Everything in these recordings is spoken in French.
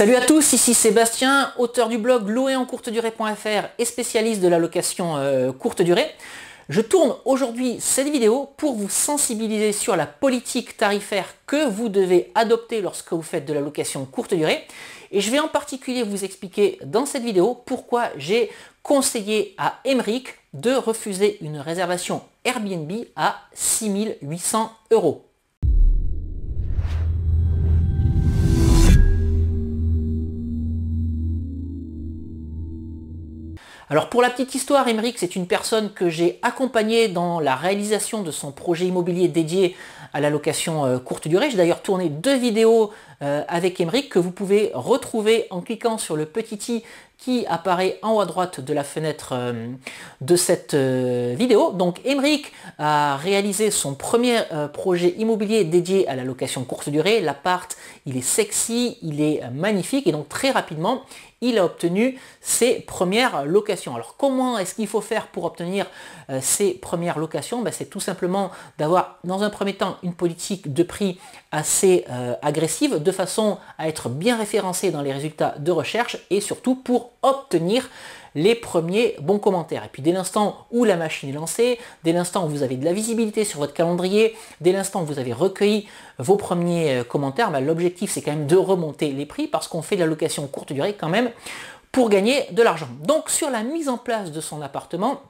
Salut à tous, ici Sébastien, auteur du blog louerencourtedurée.fr et spécialiste de la location courte durée. Je tourne aujourd'hui cette vidéo pour vous sensibiliser sur la politique tarifaire que vous devez adopter lorsque vous faites de la location courte durée. Et je vais en particulier vous expliquer dans cette vidéo pourquoi j'ai conseillé à Emeric de refuser une réservation Airbnb à 6 800 €. Alors pour la petite histoire, Emeric, c'est une personne que j'ai accompagnée dans la réalisation de son projet immobilier dédié à la location courte durée. J'ai d'ailleurs tourné 2 vidéos avec Emeric que vous pouvez retrouver en cliquant sur le petit i qui apparaît en haut à droite de la fenêtre de cette vidéo. Donc Emeric a réalisé son premier projet immobilier dédié à la location courte durée. L'appart, il est sexy, il est magnifique et donc très rapidement, il a obtenu ses premières locations. Alors comment est-ce qu'il faut faire pour obtenir ces premières locations? C'est tout simplement d'avoir dans un premier temps une politique de prix assez agressive de façon à être bien référencé dans les résultats de recherche et surtout pour obtenir les premiers bons commentaires. Et puis dès l'instant où la machine est lancée, dès l'instant où vous avez de la visibilité sur votre calendrier, dès l'instant où vous avez recueilli vos premiers commentaires, l'objectif c'est quand même de remonter les prix parce qu'on fait de la location courte durée quand même pour gagner de l'argent. Donc sur la mise en place de son appartement,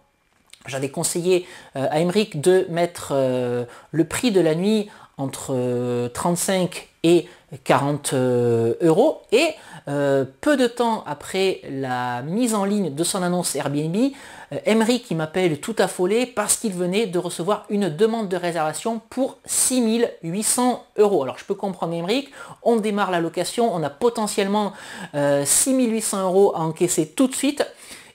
j'avais conseillé à Emeric de mettre le prix de la nuit entre 35 et 40 € et peu de temps après la mise en ligne de son annonce Airbnb, Emeric qui m'appelle tout affolé parce qu'il venait de recevoir une demande de réservation pour 6 800 €. Alors je peux comprendre Emeric, on démarre la location, on a potentiellement 6 800 € à encaisser tout de suite.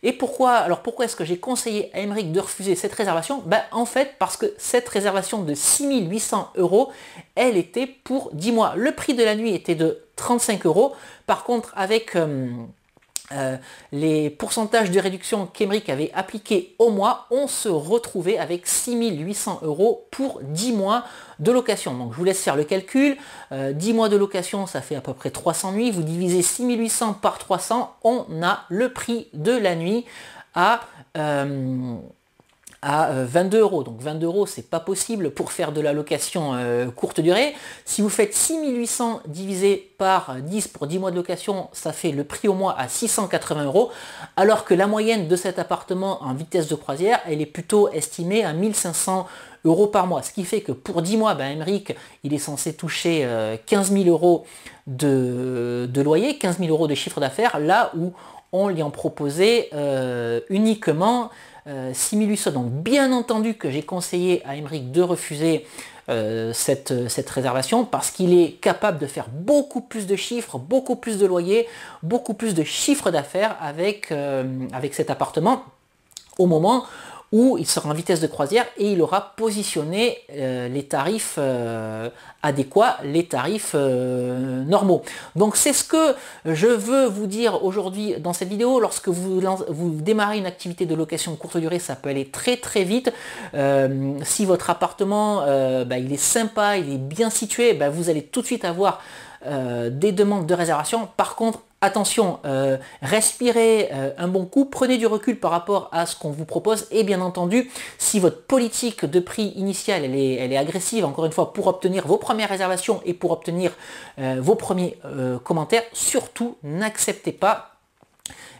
Et pourquoi est-ce que j'ai conseillé à Emeric de refuser cette réservation? En fait, parce que cette réservation de 6 800 €, elle était pour 10 mois. Le prix de la nuit était de 35 €. Par contre, avec les pourcentages de réduction qu'Emeric avait appliqués au mois, on se retrouvait avec 6 800 € pour 10 mois de location. Donc je vous laisse faire le calcul, 10 mois de location ça fait à peu près 300 nuits, vous divisez 6 800 par 300, on a le prix de la nuit à 22 €. Donc 22 € c'est pas possible pour faire de la location courte durée. Si vous faites 6 800 divisé par 10 pour 10 mois de location, ça fait le prix au mois à 680 €, alors que la moyenne de cet appartement en vitesse de croisière, elle est plutôt estimée à 1500 € par mois. Ce qui fait que pour 10 mois, Emeric, il est censé toucher 15 000 € de loyer, 15 000 € de chiffre d'affaires, là où on lui en proposait uniquement 6 800. Donc bien entendu que j'ai conseillé à Emeric de refuser cette réservation parce qu'il est capable de faire beaucoup plus de chiffres, beaucoup plus de loyers, beaucoup plus de chiffre d'affaires avec cet appartement au moment où il sera en vitesse de croisière et il aura positionné les tarifs adéquats, les tarifs normaux. Donc c'est ce que je veux vous dire aujourd'hui dans cette vidéo. Lorsque vous démarrez une activité de location courte durée, ça peut aller très très vite. Si votre appartement il est sympa, il est bien situé, vous allez tout de suite avoir des demandes de réservation. Par contre, attention, respirez un bon coup, prenez du recul par rapport à ce qu'on vous propose et bien entendu, si votre politique de prix initiale elle est agressive, encore une fois, pour obtenir vos premières réservations et pour obtenir vos premiers commentaires, surtout n'acceptez pas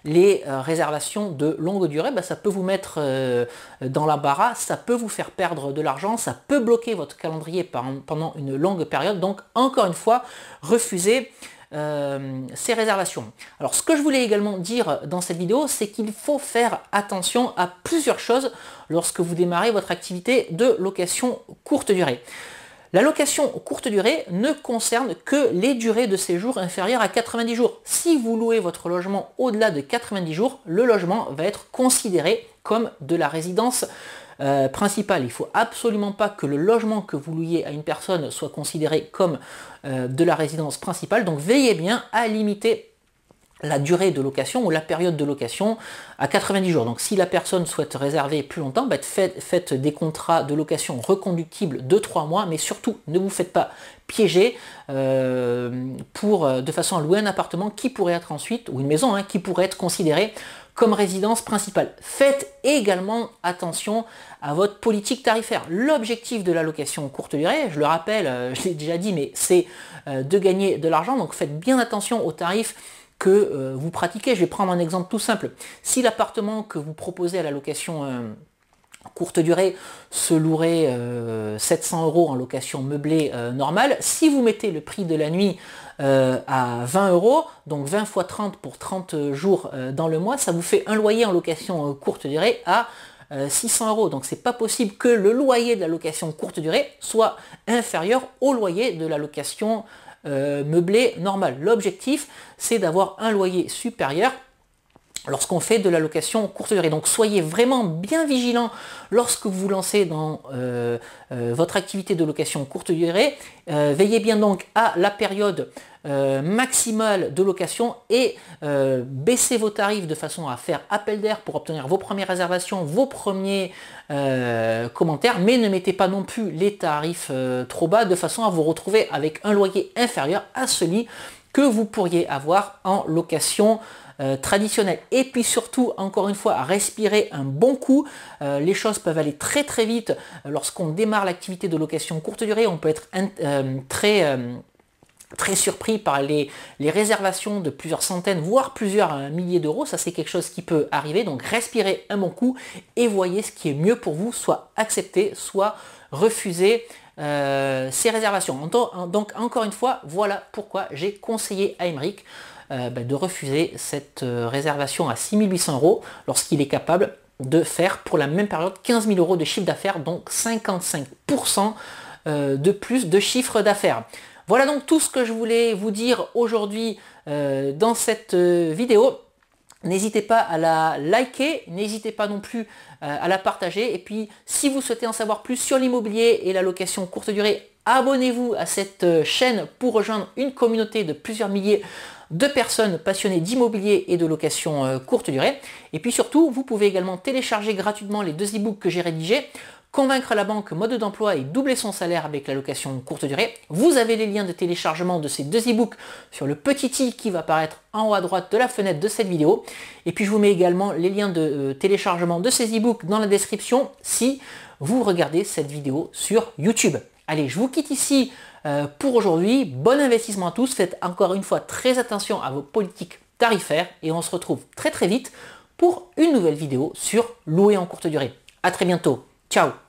les réservations de longue durée. Ça peut vous mettre dans l'embarras, ça peut vous faire perdre de l'argent, ça peut bloquer votre calendrier pendant une longue période. Donc encore une fois, refusez ces réservations. Alors ce que je voulais également dire dans cette vidéo, c'est qu'il faut faire attention à plusieurs choses lorsque vous démarrez votre activité de location courte durée. La location courte durée ne concerne que les durées de séjour inférieures à 90 jours. Si vous louez votre logement au-delà de 90 jours, le logement va être considéré comme de la résidence principale. Il ne faut absolument pas que le logement que vous louiez à une personne soit considéré comme de la résidence principale. Donc veillez bien à limiter la durée de location ou la période de location à 90 jours. Donc si la personne souhaite réserver plus longtemps, faites des contrats de location reconductibles de 3 mois, mais surtout ne vous faites pas piéger de façon à louer un appartement qui pourrait être ensuite, ou une maison, qui pourrait être considérée comme résidence principale. Faites également attention à votre politique tarifaire. L'objectif de la location courte durée, je le rappelle, je l'ai déjà dit, mais c'est de gagner de l'argent, donc faites bien attention aux tarifs que vous pratiquez. Je vais prendre un exemple tout simple. Si l'appartement que vous proposez à la location courte durée se louerait 700 € en location meublée normale, si vous mettez le prix de la nuit à 20 €, donc 20 x 30 pour 30 jours dans le mois, ça vous fait un loyer en location courte durée à 600 €. Donc c'est pas possible que le loyer de la location courte durée soit inférieur au loyer de la location meublé normal. L'objectif, c'est d'avoir un loyer supérieur lorsqu'on fait de la location courte durée. Donc soyez vraiment bien vigilant lorsque vous vous lancez dans votre activité de location courte durée. Veillez bien donc à la période maximale de location et baissez vos tarifs de façon à faire appel d'air pour obtenir vos premières réservations, vos premiers commentaires, mais ne mettez pas non plus les tarifs trop bas de façon à vous retrouver avec un loyer inférieur à celui que vous pourriez avoir en location traditionnelle. Et puis surtout, encore une fois, à respirer un bon coup. Les choses peuvent aller très très vite lorsqu'on démarre l'activité de location courte durée. On peut être très surpris par les réservations de plusieurs centaines, voire plusieurs milliers d'euros. Ça, c'est quelque chose qui peut arriver. Donc respirez un bon coup et voyez ce qui est mieux pour vous, soit accepter, soit refuser ces réservations. Donc encore une fois, voilà pourquoi j'ai conseillé à Aymeric de refuser cette réservation à 6 800 € lorsqu'il est capable de faire pour la même période 15 000 € de chiffre d'affaires, donc 55% de plus de chiffre d'affaires. Voilà donc tout ce que je voulais vous dire aujourd'hui dans cette vidéo. N'hésitez pas à la liker, n'hésitez pas non plus à la partager. Et puis, si vous souhaitez en savoir plus sur l'immobilier et la location courte durée, abonnez-vous à cette chaîne pour rejoindre une communauté de plusieurs milliers de personnes passionnées d'immobilier et de location courte durée. Et puis surtout, vous pouvez également télécharger gratuitement les 2 e-books que j'ai rédigés. Convaincre la banque, mode d'emploi et doubler son salaire avec la location courte durée. Vous avez les liens de téléchargement de ces 2 e-books sur le petit i qui va apparaître en haut à droite de la fenêtre de cette vidéo. Et puis je vous mets également les liens de téléchargement de ces e-books dans la description si vous regardez cette vidéo sur YouTube. Allez, je vous quitte ici pour aujourd'hui. Bon investissement à tous. Faites encore une fois très attention à vos politiques tarifaires et on se retrouve très très vite pour une nouvelle vidéo sur louer en courte durée. À très bientôt. Ciao.